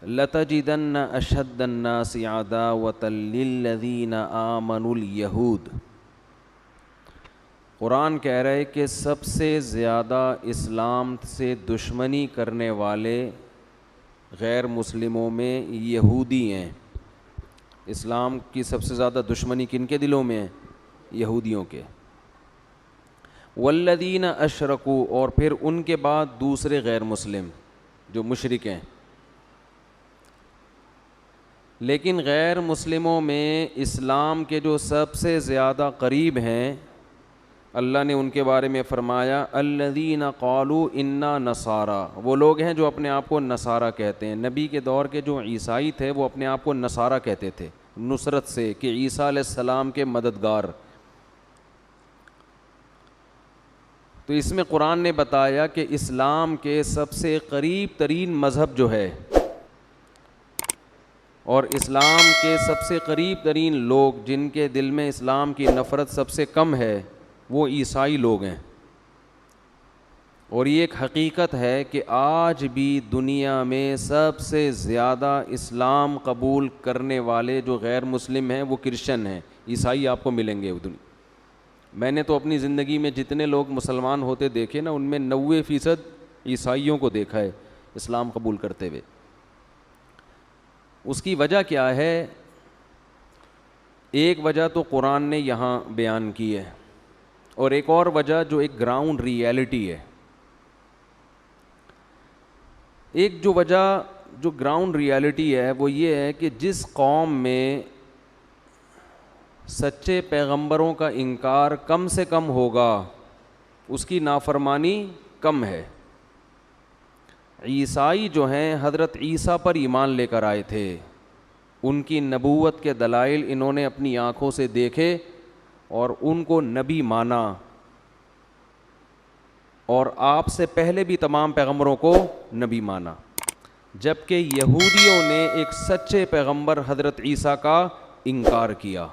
لَتَجِدَنَّ أَشَدَّ النَّاسِ عَدَاوَةً لِلَّذِينَ آمَنُوا الْيَهُودَ. قرآن کہہ رہا ہے کہ سب سے زیادہ اسلام سے دشمنی کرنے والے غیر مسلموں میں یہودی ہیں. اسلام کی سب سے زیادہ دشمنی کن کے دلوں میں ہے؟ یہودیوں کے. والذین اشرکوا، اور پھر ان کے بعد دوسرے غیر مسلم جو مشرک ہیں. لیکن غیر مسلموں میں اسلام کے جو سب سے زیادہ قریب ہیں، اللہ نے ان کے بارے میں فرمایا الذین قالوا انا نصارا، وہ لوگ ہیں جو اپنے آپ کو نصارہ کہتے ہیں. نبی کے دور کے جو عیسائی تھے وہ اپنے آپ کو نصارہ کہتے تھے نصرت سے، کہ عیسیٰ علیہ السلام کے مددگار. تو اس میں قرآن نے بتایا کہ اسلام کے سب سے قریب ترین مذہب جو ہے اور اسلام کے سب سے قریب ترین لوگ جن کے دل میں اسلام کی نفرت سب سے کم ہے وہ عیسائی لوگ ہیں. اور یہ ایک حقیقت ہے کہ آج بھی دنیا میں سب سے زیادہ اسلام قبول کرنے والے جو غیر مسلم ہیں وہ کرسچن ہیں. عیسائی آپ کو ملیں گے دنیا. میں نے تو اپنی زندگی میں جتنے لوگ مسلمان ہوتے دیکھے نا، ان میں 90% عیسائیوں کو دیکھا ہے اسلام قبول کرتے ہوئے. اس کی وجہ کیا ہے؟ ایک وجہ تو قرآن نے یہاں بیان کی ہے، اور ایک اور وجہ جو ایک گراؤنڈ ریئلٹی ہے. ایک جو وجہ جو گراؤنڈ ریئلٹی ہے وہ یہ ہے کہ جس قوم میں سچے پیغمبروں کا انکار کم سے کم ہوگا اس کی نافرمانی کم ہے. عیسائی جو ہیں حضرت عیسیٰ پر ایمان لے کر آئے تھے، ان کی نبوت کے دلائل انہوں نے اپنی آنکھوں سے دیکھے اور ان کو نبی مانا، اور آپ سے پہلے بھی تمام پیغمبروں کو نبی مانا. جبکہ یہودیوں نے ایک سچے پیغمبر حضرت عیسیٰ کا انکار کیا.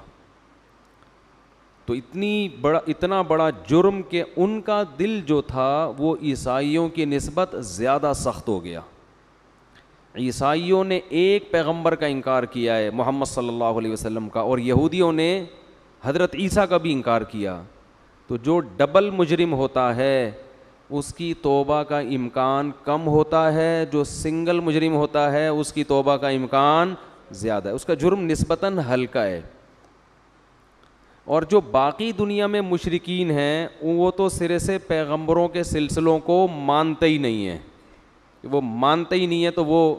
تو اتنا بڑا جرم کہ ان کا دل جو تھا وہ عیسائیوں کی نسبت زیادہ سخت ہو گیا. عیسائیوں نے ایک پیغمبر کا انکار کیا ہے محمد صلی اللہ علیہ وسلم کا، اور یہودیوں نے حضرت عیسیٰ کا بھی انکار کیا. تو جو ڈبل مجرم ہوتا ہے اس کی توبہ کا امکان کم ہوتا ہے، جو سنگل مجرم ہوتا ہے اس کی توبہ کا امکان زیادہ ہے، اس کا جرم نسبتاً ہلکا ہے. اور جو باقی دنیا میں مشرکین ہیں وہ تو سرے سے پیغمبروں کے سلسلوں کو مانتے ہی نہیں ہیں. وہ مانتے ہی نہیں ہیں تو وہ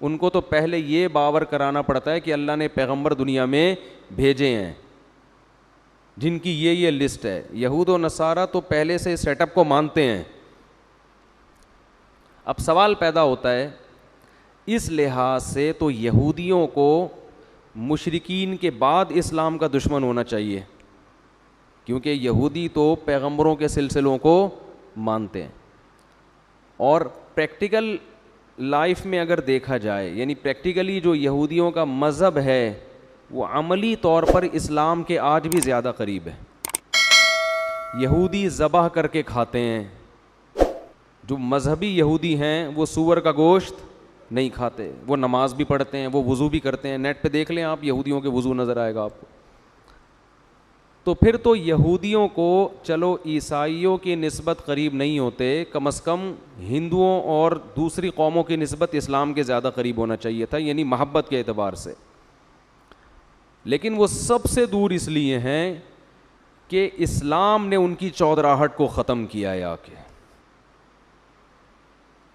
ان کو تو پہلے یہ باور کرانا پڑتا ہے کہ اللہ نے پیغمبر دنیا میں بھیجے ہیں جن کی یہ لسٹ ہے. یہود و نصارہ تو پہلے سے سیٹ اپ کو مانتے ہیں. اب سوال پیدا ہوتا ہے اس لحاظ سے تو یہودیوں کو مشرکین کے بعد اسلام کا دشمن ہونا چاہیے، کیونکہ یہودی تو پیغمبروں کے سلسلوں کو مانتے ہیں. اور پریکٹیکل لائف میں اگر دیکھا جائے، یعنی پریکٹیکلی جو یہودیوں کا مذہب ہے وہ عملی طور پر اسلام کے آج بھی زیادہ قریب ہے. یہودی ذبح کر کے کھاتے ہیں، جو مذہبی یہودی ہیں وہ سور کا گوشت نہیں کھاتے، وہ نماز بھی پڑھتے ہیں، وہ وضو بھی کرتے ہیں. نیٹ پہ دیکھ لیں آپ، یہودیوں کے وضو نظر آئے گا آپ کو. تو پھر تو یہودیوں کو چلو عیسائیوں کی نسبت قریب نہیں ہوتے، کم از کم ہندوؤں اور دوسری قوموں کی نسبت اسلام کے زیادہ قریب ہونا چاہیے تھا، یعنی محبت کے اعتبار سے. لیکن وہ سب سے دور اس لیے ہیں کہ اسلام نے ان کی چودراہٹ کو ختم کیا ہے آ کے.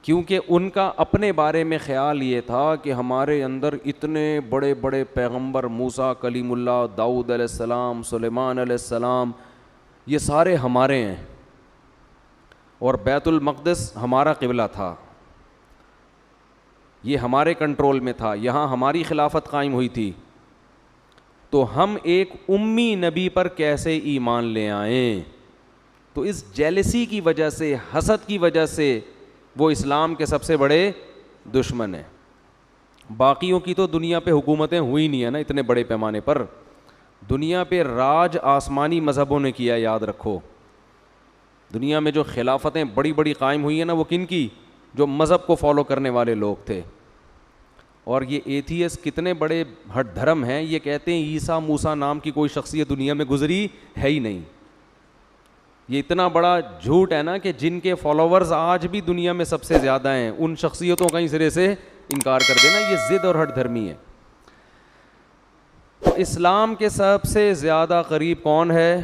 کیونکہ ان کا اپنے بارے میں خیال یہ تھا کہ ہمارے اندر اتنے بڑے بڑے پیغمبر، موسیٰ کلیم اللہ، داؤد علیہ السلام، سلیمان علیہ السلام، یہ سارے ہمارے ہیں، اور بیت المقدس ہمارا قبلہ تھا، یہ ہمارے کنٹرول میں تھا، یہاں ہماری خلافت قائم ہوئی تھی. تو ہم ایک امی نبی پر کیسے ایمان لے آئیں؟ تو اس جیلسی کی وجہ سے، حسد کی وجہ سے وہ اسلام کے سب سے بڑے دشمن ہیں. باقیوں کی تو دنیا پہ حکومتیں ہوئی نہیں ہیں نا اتنے بڑے پیمانے پر. دنیا پہ راج آسمانی مذہبوں نے کیا، یاد رکھو. دنیا میں جو خلافتیں بڑی بڑی قائم ہوئی ہیں نا وہ کن کی؟ جو مذہب کو فالو کرنے والے لوگ تھے. اور یہ ایتھیس کتنے بڑے ہٹ دھرم ہیں, یہ کہتے ہیں عیسیٰ موسیٰ نام کی کوئی شخصیت دنیا میں گزری ہے ہی نہیں. یہ اتنا بڑا جھوٹ ہے نا کہ جن کے فالوورز آج بھی دنیا میں سب سے زیادہ ہیں, ان شخصیتوں کا ہی سرے سے انکار کر دینا, یہ ضد اور ہٹ دھرمی ہے. تو اسلام کے سب سے زیادہ قریب کون ہے؟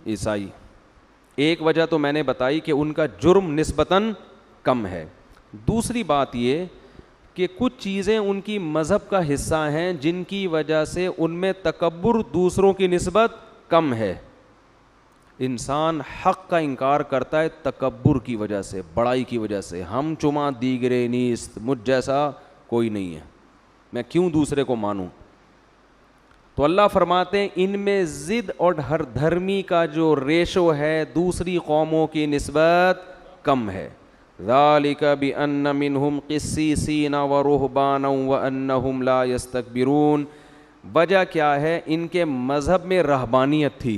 عیسائی. ایک وجہ تو میں نے بتائی کہ ان کا جرم نسبتاً کم ہے. دوسری بات یہ کہ کچھ چیزیں ان کی مذہب کا حصہ ہیں جن کی وجہ سے ان میں تکبر دوسروں کی نسبت کم ہے. انسان حق کا انکار کرتا ہے تکبر کی وجہ سے, بڑائی کی وجہ سے. ہم چما دیگرے نیست, مجھ جیسا کوئی نہیں ہے, میں کیوں دوسرے کو مانوں. تو اللہ فرماتے ہیں ان میں ضد اور ہر دھرمی کا جو ریشو ہے دوسری قوموں کی نسبت کم ہے. ذالک بأن منہم قسیسین ورہبانا وانہم لا یستکبرون. وجہ کیا ہے؟ ان کے مذہب میں رہبانیت تھی,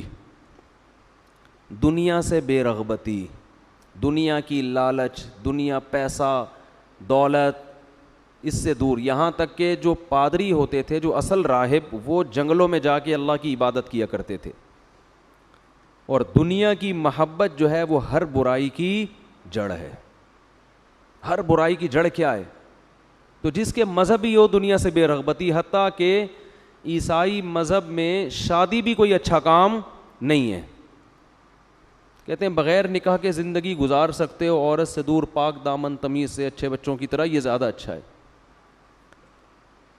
دنیا سے بے رغبتی, دنیا کی لالچ, دنیا, پیسہ, دولت, اس سے دور. یہاں تک کہ جو پادری ہوتے تھے, جو اصل راہب, وہ جنگلوں میں جا کے اللہ کی عبادت کیا کرتے تھے. اور دنیا کی محبت جو ہے وہ ہر برائی کی جڑ ہے. ہر برائی کی جڑ کیا ہے؟ تو جس کے مذہب ہی ہو دنیا سے بے رغبتی. حتیٰ کہ عیسائی مذہب میں شادی بھی کوئی اچھا کام نہیں ہے. کہتے ہیں بغیر نکاح کے زندگی گزار سکتے ہو, عورت سے دور, پاک دامن, تمیز سے, اچھے بچوں کی طرح, یہ زیادہ اچھا ہے.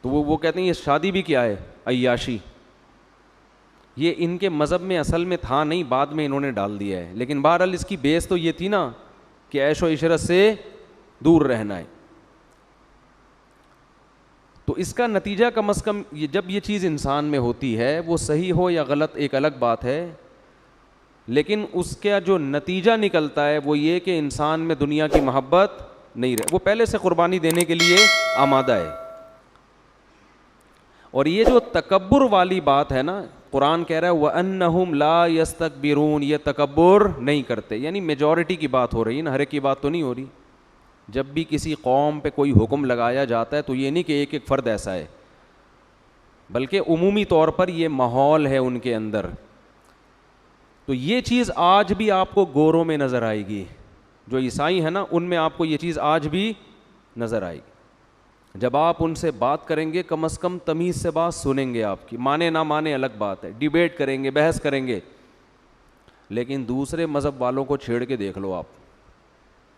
تو وہ کہتے ہیں یہ شادی بھی کیا ہے؟ عیاشی. یہ ان کے مذہب میں اصل میں تھا نہیں, بعد میں انہوں نے ڈال دیا ہے. لیکن بہرحال اس کی بیس تو یہ تھی نا کہ عیش و عشرت سے دور رہنا ہے. تو اس کا نتیجہ کم از کم جب یہ چیز انسان میں ہوتی ہے, وہ صحیح ہو یا غلط ایک الگ بات ہے, لیکن اس کا جو نتیجہ نکلتا ہے وہ یہ کہ انسان میں دنیا کی محبت نہیں رہے, وہ پہلے سے قربانی دینے کے لیے آمادہ ہے. اور یہ جو تکبر والی بات ہے نا, قرآن کہہ رہا ہے وَأَنَّهُمْ لَا يَسْتَكْبِرُونَ, یہ تکبر نہیں کرتے. یعنی میجورٹی کی بات ہو رہی ہے نا, ہر ایک کی بات تو نہیں ہو رہی. جب بھی کسی قوم پہ کوئی حکم لگایا جاتا ہے تو یہ نہیں کہ ایک ایک فرد ایسا ہے, بلکہ عمومی طور پر یہ ماحول ہے ان کے اندر. تو یہ چیز آج بھی آپ کو گوروں میں نظر آئے گی, جو عیسائی ہیں نا ان میں آپ کو یہ چیز آج بھی نظر آئے گی. جب آپ ان سے بات کریں گے کم از کم تمیز سے بات سنیں گے آپ کی, مانے نہ مانے الگ بات ہے, ڈیبیٹ کریں گے, بحث کریں گے. لیکن دوسرے مذہب والوں کو چھیڑ کے دیکھ لو آپ,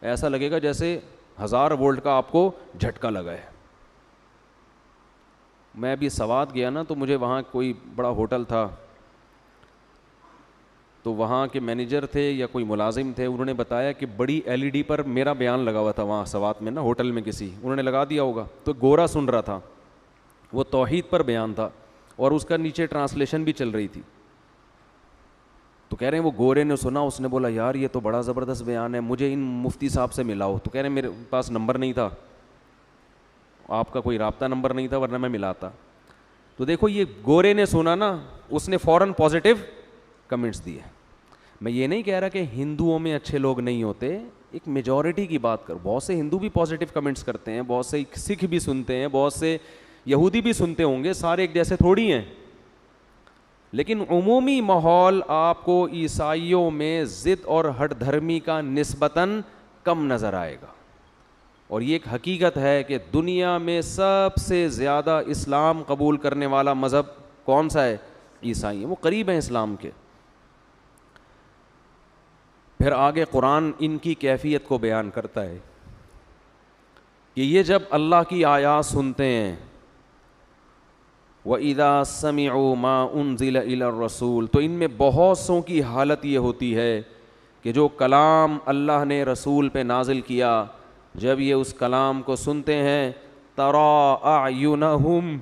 ایسا لگے گا جیسے 1000 وولٹ کا آپ کو جھٹکا لگا ہے. میں ابھی سوات گیا نا, تو مجھے وہاں کوئی بڑا ہوٹل تھا, تو وہاں کے مینیجر تھے یا کوئی ملازم تھے, انہوں نے بتایا کہ بڑی LED پر میرا بیان لگا ہوا تھا وہاں سوات میں نا, ہوٹل میں کسی انہوں نے لگا دیا ہوگا. تو گورا سن رہا تھا, وہ توحید پر بیان تھا اور اس کا نیچے ٹرانسلیشن بھی چل رہی تھی. تو کہہ رہے ہیں وہ گورے نے سنا, اس نے بولا یار یہ تو بڑا زبردست بیان ہے, مجھے ان مفتی صاحب سے ملاؤ. تو کہہ رہے ہیں میرے پاس نمبر نہیں تھا, آپ کا کوئی رابطہ نمبر نہیں تھا, ورنہ میں ملاتا. تو دیکھو یہ گورے نے سنا نا, اس نے فوراً پازیٹیو کمنٹس دیے. میں یہ نہیں کہہ رہا کہ ہندوؤں میں اچھے لوگ نہیں ہوتے, ایک میجورٹی کی بات کر. بہت سے ہندو بھی پازیٹیو کمنٹس کرتے ہیں, بہت سے سکھ بھی سنتے ہیں, بہت سے یہودی بھی سنتے ہوں گے, سارے ایک جیسے تھوڑی ہیں. لیکن عمومی ماحول آپ کو عیسائیوں میں ضد اور ہٹ دھرمی کا نسبتاً کم نظر آئے گا. اور یہ ایک حقیقت ہے کہ دنیا میں سب سے زیادہ اسلام قبول کرنے والا مذہب کون سا ہے؟ عیسائی ہیں, وہ قریب ہیں اسلام کے. پھر آگے قرآن ان کی کیفیت کو بیان کرتا ہے کہ یہ جب اللہ کی آیات سنتے ہیں, وَإِذَا سَمِعُوا مَا أُنزِلَ إِلَى الرَّسُولِ, تو ان میں بہت سوں کی حالت یہ ہوتی ہے کہ جو کلام اللہ نے رسول پہ نازل کیا, جب یہ اس کلام کو سنتے ہیں, تَرَىٰ أَعْيُنَهُمْ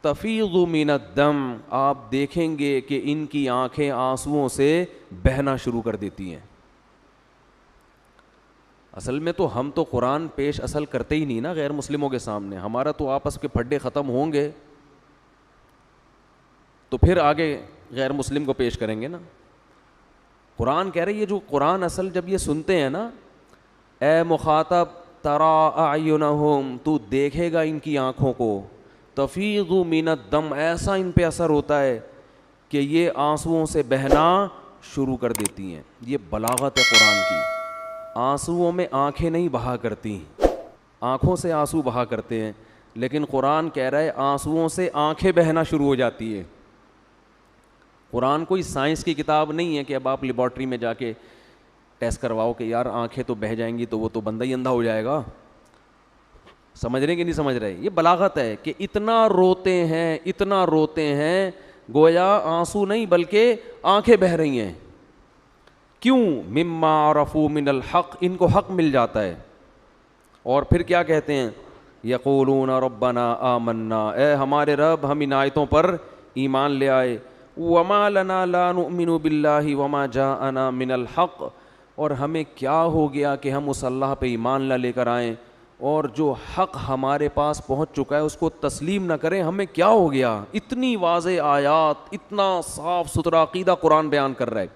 تفیض من الدم, آپ دیکھیں گے کہ ان کی آنکھیں آنسوؤں سے بہنا شروع کر دیتی ہیں. اصل میں تو ہم تو قرآن پیش اصل کرتے ہی نہیں نا غیر مسلموں کے سامنے, ہمارا تو آپس کے پھڈے ختم ہوں گے تو پھر آگے غیر مسلم کو پیش کریں گے نا. قرآن کہہ رہے یہ جو قرآن اصل جب یہ سنتے ہیں نا, اے مخاطب ترى اعینہم، تو دیکھے گا ان کی آنکھوں کو، تفیض من الدم، ایسا ان پہ اثر ہوتا ہے کہ یہ آنسوؤں سے بہنا شروع کر دیتی ہیں. یہ بلاغت ہے قرآن کی. آنسوؤں میں آنکھیں نہیں بہا کرتی، آنکھوں سے آنسو بہا کرتے ہیں، لیکن قرآن کہہ رہا ہے آنسوؤں سے آنکھیں بہنا شروع ہو جاتی ہے. قرآن کوئی سائنس کی کتاب نہیں ہے کہ اب آپ لیبارٹری میں جا کے ٹیسٹ کرواؤ کہ یار آنکھیں تو بہہ جائیں گی تو وہ تو بندہ ہی اندھا ہو جائے گا. سمجھ رہے کہ نہیں سمجھ رہے؟ یہ بلاغت ہے کہ اتنا روتے ہیں، اتنا روتے ہیں، گویا آنسو نہیں بلکہ آنکھیں بہہ رہی ہیں. کیوں؟ مما عرفوا من الحق، ان کو حق مل جاتا ہے. اور پھر کیا کہتے ہیں؟ یقولون ربنا آمنا، اے ہمارے رب ہم ان آیتوں پر ایمان لے آئے. وما لنا لا نؤمن باللہ وما جاءنا من الحق، اور ہمیں کیا ہو گیا کہ ہم اس اللہ پہ ایمان نہ لے کر آئیں اور جو حق ہمارے پاس پہنچ چکا ہے اس کو تسلیم نہ کریں، ہمیں کیا ہو گیا؟ اتنی واضح آیات، اتنا صاف ستھرا عقیدہ قرآن بیان کر رہا ہے.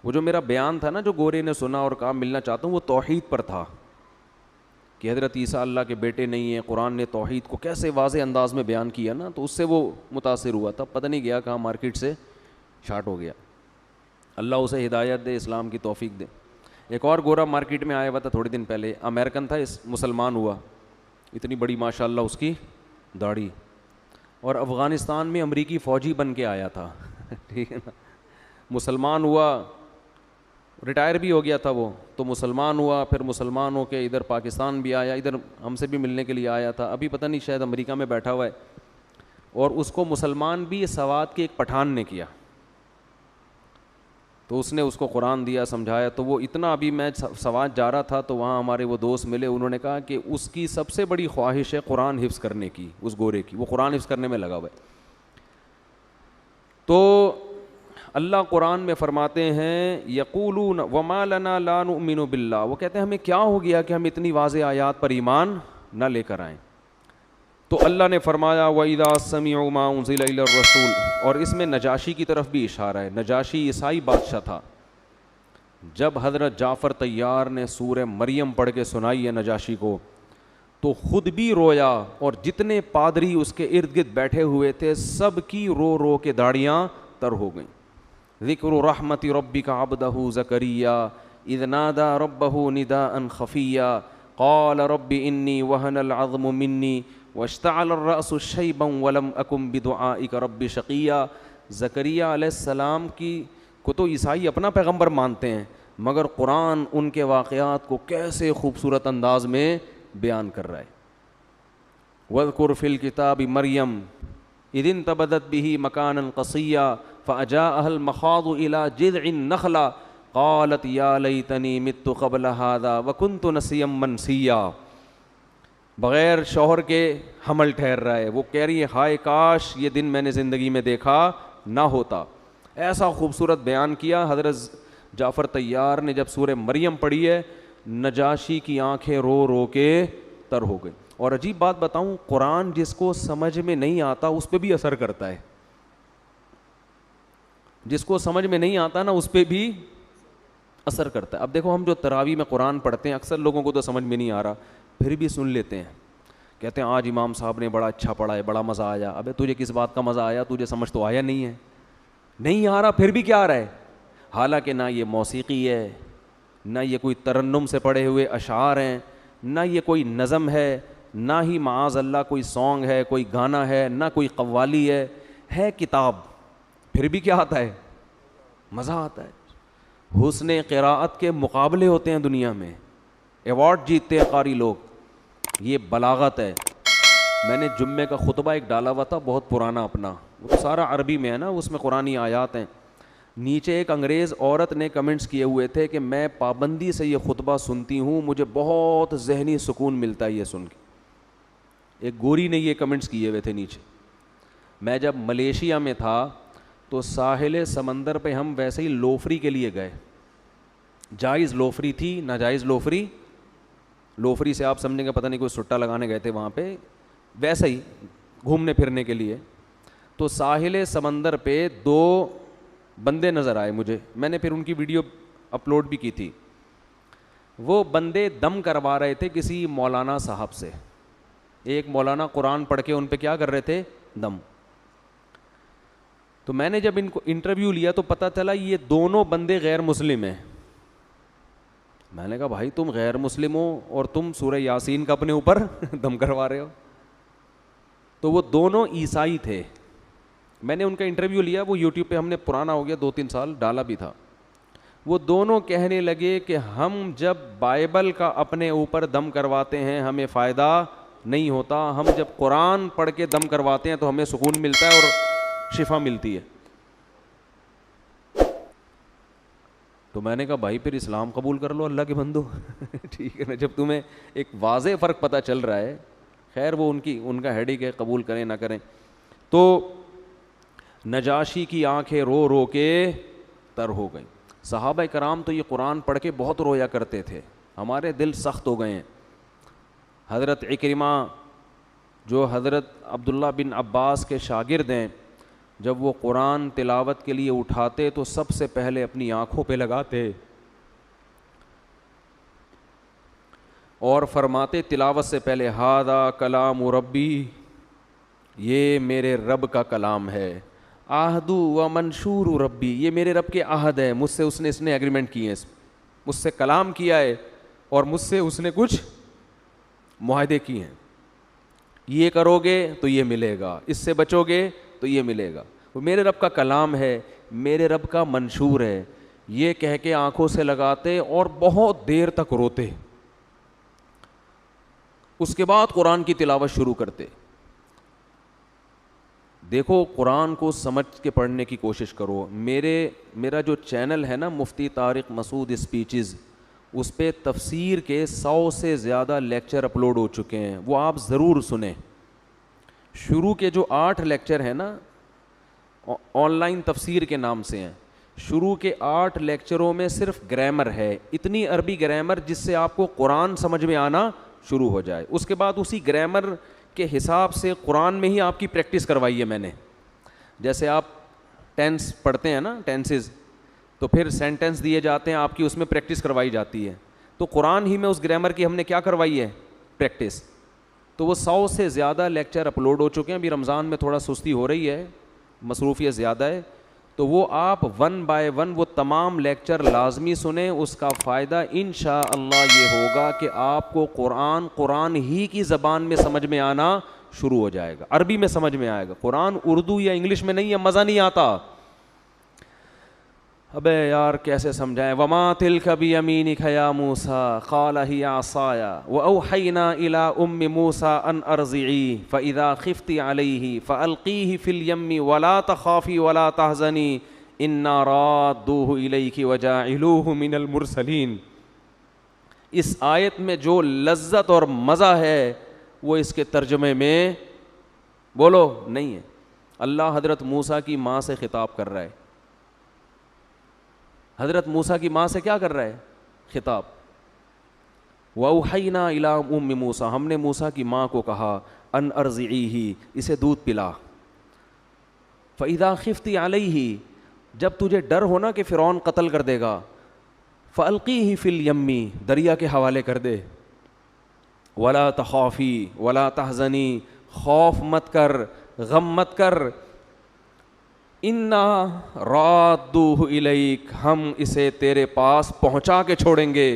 وہ جو میرا بیان تھا نا جو گورے نے سنا اور کہا ملنا چاہتا ہوں، وہ توحید پر تھا کہ حضرت عیسیٰ اللہ کے بیٹے نہیں ہیں. قرآن نے توحید کو کیسے واضح انداز میں بیان کیا نا، تو اس سے وہ متاثر ہوا تھا. پتہ نہیں گیا کہاں مارکیٹ سے شارٹ ہو گیا. اللہ اسے ہدایت دے، اسلام کی توفیق دے. ایک اور گورا مارکیٹ میں آیا ہوا تھا تھوڑے دن پہلے، امریکن تھا، مسلمان ہوا، اتنی بڑی ماشاء اللہ اس کی داڑھی، اور افغانستان میں امریکی فوجی بن کے آیا تھا. ٹھیک ہے نا، مسلمان ہوا، ریٹائر بھی ہو گیا تھا وہ تو مسلمان ہوا، پھر مسلمان ہو کے ادھر پاکستان بھی آیا، ادھر ہم سے بھی ملنے کے لیے آیا تھا. ابھی پتہ نہیں شاید امریکہ میں بیٹھا ہوا ہے. اور اس کو مسلمان بھی سوات کے ایک پٹھان نے کیا، تو اس نے اس کو قرآن دیا، سمجھایا. تو وہ اتنا، ابھی میں سوات جا رہا تھا تو وہاں ہمارے وہ دوست ملے، انہوں نے کہا کہ اس کی سب سے بڑی خواہش ہے قرآن حفظ کرنے کی، اس گورے کی، وہ قرآن حفظ کرنے میں لگا ہوا ہے. تو اللہ قرآن میں فرماتے ہیں یقولون وما لنا لا نؤمن باللہ، وہ کہتے ہیں ہمیں کیا ہو گیا کہ ہم اتنی واضح آیات پر ایمان نہ لے کر آئیں. تو اللہ نے فرمایا وَإِذَا سَمِعُوا مَا أُنزِلَ إِلَى الرَّسُولِ، اور اس میں نجاشی کی طرف بھی اشارہ ہے. نجاشی عیسائی بادشاہ تھا. جب حضرت جعفر طیار نے سورہ مریم پڑھ کے سنائی ہے نجاشی کو تو خود بھی رویا، اور جتنے پادری اس کے ارد گرد بیٹھے ہوئے تھے سب کی رو رو کے داڑیاں تر ہو گئیں. ذکر رحمت ربک عبدہ زکریا اذ نادى ربہ نداء خفیا قال رب انی وہن العظم منی واشتعل الرأس شیبا ولم اکن بدعائک رب شقیا. زکریا علیہ السلام کی کو تو عیسائی اپنا پیغمبر مانتے ہیں، مگر قرآن ان کے واقعات کو کیسے خوبصورت انداز میں بیان کر رہا ہے. وَاذْكُرْ فِي الْكِتَابِ مَرْيَمَ اِذِ انْتَبَذَتْ بِهِ مَكَانًا قَصِيًّا فَأَجَاءَهَا الْمَخَاضُ إِلَى جِذْعِ النَّخْلَةِ قَالَتْ يَا لَيْتَنِي مِتُّ قَبْلَ هَذَا وَكُنْتُ نَسِيًّا مَنْسِيًّا. بغیر شوہر کے حمل ٹھہر رہا ہے، وہ کہہ رہی ہے ہائے کاش یہ دن میں نے زندگی میں دیکھا نہ ہوتا. ایسا خوبصورت بیان کیا. حضرت جعفر طیار نے جب سورہ مریم پڑھی ہے، نجاشی کی آنکھیں رو رو کے تر ہو گئی. اور عجیب بات بتاؤں، قرآن جس کو سمجھ میں نہیں آتا اس پہ بھی اثر کرتا ہے. جس کو سمجھ میں نہیں آتا نا اس پہ بھی اثر کرتا ہے. اب دیکھو ہم جو تراویح میں قرآن پڑھتے ہیں، اکثر لوگوں کو تو سمجھ میں نہیں آ رہا، پھر بھی سن لیتے ہیں. کہتے ہیں آج امام صاحب نے بڑا اچھا پڑھا ہے، بڑا مزہ آیا. ابے تجھے کس بات کا مزہ آیا؟ تجھے سمجھ تو آیا نہیں ہے. نہیں آ رہا پھر بھی کیا آ رہا ہے؟ حالانکہ نہ یہ موسیقی ہے، نہ یہ کوئی ترنم سے پڑھے ہوئے اشعار ہیں، نہ یہ کوئی نظم ہے، نہ ہی معاذ اللہ کوئی سانگ ہے، کوئی گانا ہے، نہ کوئی قوالی ہے کتاب. پھر بھی کیا آتا ہے؟ مزہ آتا ہے. حسن قراءت کے مقابلے ہوتے ہیں دنیا میں، ایوارڈ جیتتے ہیں قاری لوگ. یہ بلاغت ہے. میں نے جمعے کا خطبہ ایک ڈالا ہوا تھا بہت پرانا اپنا، وہ سارا عربی میں ہے نا، اس میں قرآنی آیات ہیں. نیچے ایک انگریز عورت نے کمنٹس کیے ہوئے تھے کہ میں پابندی سے یہ خطبہ سنتی ہوں، مجھے بہت ذہنی سکون ملتا ہے یہ سن کے. ایک گوری نے یہ کمنٹس کیے ہوئے تھے نیچے. میں جب ملیشیا میں تھا تو ساحل سمندر پہ ہم ویسے ہی لوفری کے لیے گئے. جائز لوفری تھی، ناجائز لوفری. لوفری سے آپ سمجھیں گے پتہ نہیں کوئی سٹا لگانے گئے تھے وہاں پہ، ویسے ہی گھومنے پھرنے کے لیے. تو ساحل سمندر پہ دو بندے نظر آئے مجھے، میں نے پھر ان کی ویڈیو اپلوڈ بھی کی تھی. وہ بندے دم کروا رہے تھے کسی مولانا صاحب سے. ایک مولانا قرآن پڑھ کے ان پہ کیا کر رہے تھے؟ دم. تو میں نے جب ان کو انٹرویو لیا تو پتہ چلا یہ دونوں بندے غیر مسلم ہیں. میں نے کہا بھائی تم غیر مسلم ہو اور تم سورہ یاسین کا اپنے اوپر دم کروا رہے ہو. تو وہ دونوں عیسائی تھے. میں نے ان کا انٹرویو لیا, وہ یوٹیوب پہ ہم نے پرانا ہو گیا 2-3 سال ڈالا بھی تھا. وہ دونوں کہنے لگے کہ ہم جب بائبل کا اپنے اوپر دم کرواتے ہیں ہمیں فائدہ نہیں ہوتا, ہم جب قرآن پڑھ کے دم کرواتے ہیں تو ہمیں سکون ملتا ہے اور شفا ملتی ہے. تو میں نے کہا بھائی پھر اسلام قبول کر لو اللہ کے بندو. ٹھیک ہے نا, جب تمہیں ایک واضح فرق پتہ چل رہا ہے. خیر وہ ان کا ہیڈک ہے, قبول کریں نہ کریں. تو نجاشی کی آنکھیں رو رو کے تر ہو گئیں. صحابہ کرام تو یہ قرآن پڑھ کے بہت رویا کرتے تھے, ہمارے دل سخت ہو گئے ہیں. حضرت عکرمہ جو حضرت عبداللہ بن عباس کے شاگرد ہیں, جب وہ قرآن تلاوت کے لیے اٹھاتے تو سب سے پہلے اپنی آنکھوں پہ لگاتے اور فرماتے تلاوت سے پہلے ھذا کلام ربی, یہ میرے رب کا کلام ہے. عہد و منشور ربی, یہ میرے رب کے عہد ہے, مجھ سے اس نے ایگریمنٹ کی ہے, مجھ سے کلام کیا ہے اور مجھ سے اس نے کچھ معاہدے کیے ہیں. یہ کرو گے تو یہ ملے گا, اس سے بچو گے تو یہ ملے گا. وہ میرے رب کا کلام ہے, میرے رب کا منشور ہے. یہ کہہ کے آنکھوں سے لگاتے اور بہت دیر تک روتے. اس کے بعد قرآن کی تلاوت شروع کرتے. دیکھو قرآن کو سمجھ کے پڑھنے کی کوشش کرو. میرا جو چینل ہے نا مفتی طارق مسعود اسپیچز, اس پہ تفسیر کے 100 سے زیادہ لیکچر اپلوڈ ہو چکے ہیں, وہ آپ ضرور سنیں. شروع کے جو 8 لیکچر ہیں نا آن لائن تفسیر کے نام سے ہیں, شروع کے 8 لیکچروں میں صرف گرامر ہے, اتنی عربی گرامر جس سے آپ کو قرآن سمجھ میں آنا شروع ہو جائے. اس کے بعد اسی گرامر کے حساب سے قرآن میں ہی آپ کی پریکٹس کروائی ہے میں نے. جیسے آپ ٹینس پڑھتے ہیں نا, ٹینسز, تو پھر سینٹنس دیے جاتے ہیں آپ کی, اس میں پریکٹس کروائی جاتی ہے. تو قرآن ہی میں اس گرامر کی ہم نے کیا کروائی ہے؟ پریکٹس. تو وہ 100 سے زیادہ لیکچر اپلوڈ ہو چکے ہیں. ابھی رمضان میں تھوڑا سستی ہو رہی ہے, مصروفیت زیادہ ہے, تو وہ آپ 1 بائی 1 وہ تمام لیکچر لازمی سنیں. اس کا فائدہ انشاءاللہ یہ ہوگا کہ آپ کو قرآن ہی کی زبان میں سمجھ میں آنا شروع ہو جائے گا, عربی میں سمجھ میں آئے گا. قرآن اردو یا انگلش میں نہیں ہے, مزہ نہیں آتا. ابے یار کیسے سمجھائیں. وما تلک بیمینک یا موسیٰ قال ہی عصایا واوحینا الی ام موسیٰ ان ارضعیہ فاذا خفت علیہ فالقیہ فی الیم ولا تخافی ولا تحزنی انا رادوہ الیک وجاعلوہ من المرسلین. اس آیت میں جو لذت اور مزہ ہے وہ اس کے ترجمے میں بولو نہیں ہے. اللہ حضرت موسیٰ کی ماں سے خطاب کر رہا ہے. حضرت موسیٰ کی ماں سے کیا کر رہا ہے؟ خطاب. وَأَوْحَيْنَا إِلَىٰ أُمِّ مُوسَىٰ, ہم نے موسیٰ کی ماں کو کہا ان ارضعیہ, اسے دودھ پلا. فَإِذَا خِفْتِ عَلَيْهِ, جب تجھے ڈر ہونا کہ فرعون قتل کر دے گا, فَأَلْقِيهِ فِي الْيَمِّ, دریا کے حوالے کر دے. وَلَا تَخَافِي وَلَا تَحْزَنِي, خوف مت کر, غم مت کر. انا رادوہ الیک, ہم اسے تیرے پاس پہنچا کے چھوڑیں گے.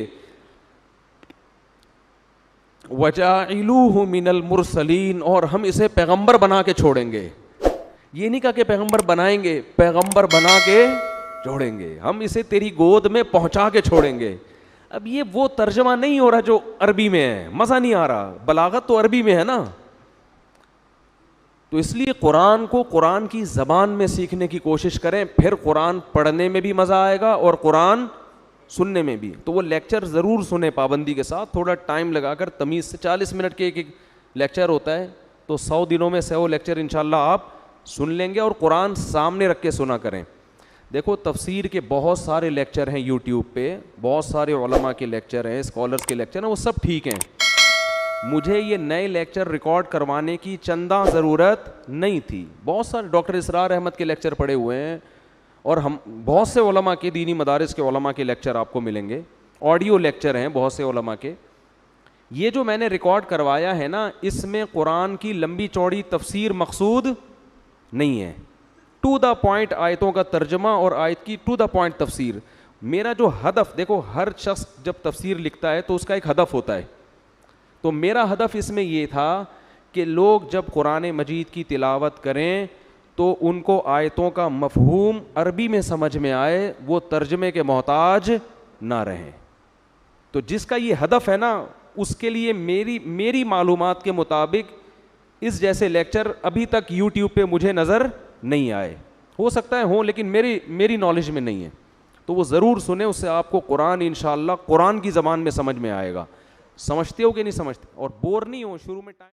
وجاعلوہ من المرسلین, اور ہم اسے پیغمبر بنا کے چھوڑیں گے. یہ نہیں کہا کہ پیغمبر بنائیں گے, پیغمبر بنا کے چھوڑیں گے, ہم اسے تیری گود میں پہنچا کے چھوڑیں گے. اب یہ وہ ترجمہ نہیں ہو رہا جو عربی میں ہے, مزہ نہیں آ رہا. بلاغت تو عربی میں ہے نا, تو اس لیے قرآن کو قرآن کی زبان میں سیکھنے کی کوشش کریں, پھر قرآن پڑھنے میں بھی مزہ آئے گا اور قرآن سننے میں بھی. تو وہ لیکچر ضرور سنیں پابندی کے ساتھ, تھوڑا ٹائم لگا کر, تمیز سے. 40 منٹ کے ایک لیکچر ہوتا ہے, تو 100 دنوں میں 100 لیکچر انشاءاللہ آپ سن لیں گے, اور قرآن سامنے رکھ کے سنا کریں. دیکھو تفسیر کے بہت سارے لیکچر ہیں یوٹیوب پہ, بہت سارے علماء کے لیکچر ہیں, اسکالرس کے لیکچر ہیں, وہ سب ٹھیک ہیں. مجھے یہ نئے لیکچر ریکارڈ کروانے کی چندہ ضرورت نہیں تھی. بہت سارے ڈاکٹر اسرار احمد کے لیکچر پڑے ہوئے ہیں, اور ہم بہت سے علماء کے, دینی مدارس کے علماء کے لیکچر آپ کو ملیں گے, آڈیو لیکچر ہیں بہت سے علماء کے. یہ جو میں نے ریکارڈ کروایا ہے نا, اس میں قرآن کی لمبی چوڑی تفسیر مقصود نہیں ہے, ٹو دا پوائنٹ آیتوں کا ترجمہ اور آیت کی ٹو دا پوائنٹ تفسیر. میرا جو ہدف, دیکھو ہر شخص جب تفسیر لکھتا ہے تو اس کا ایک ہدف ہوتا ہے, تو میرا ہدف اس میں یہ تھا کہ لوگ جب قرآن مجید کی تلاوت کریں تو ان کو آیتوں کا مفہوم عربی میں سمجھ میں آئے, وہ ترجمے کے محتاج نہ رہیں. تو جس کا یہ ہدف ہے نا, اس کے لیے میری معلومات کے مطابق اس جیسے لیکچر ابھی تک یوٹیوب پہ مجھے نظر نہیں آئے. ہو سکتا ہے ہوں, لیکن میری نالج میں نہیں ہے. تو وہ ضرور سنیں, اس سے آپ کو قرآن انشاءاللہ قرآن کی زبان میں سمجھ میں آئے گا. سمجھتے ہو کہ نہیں سمجھتے, اور بور نہیں ہو شروع میں ٹائم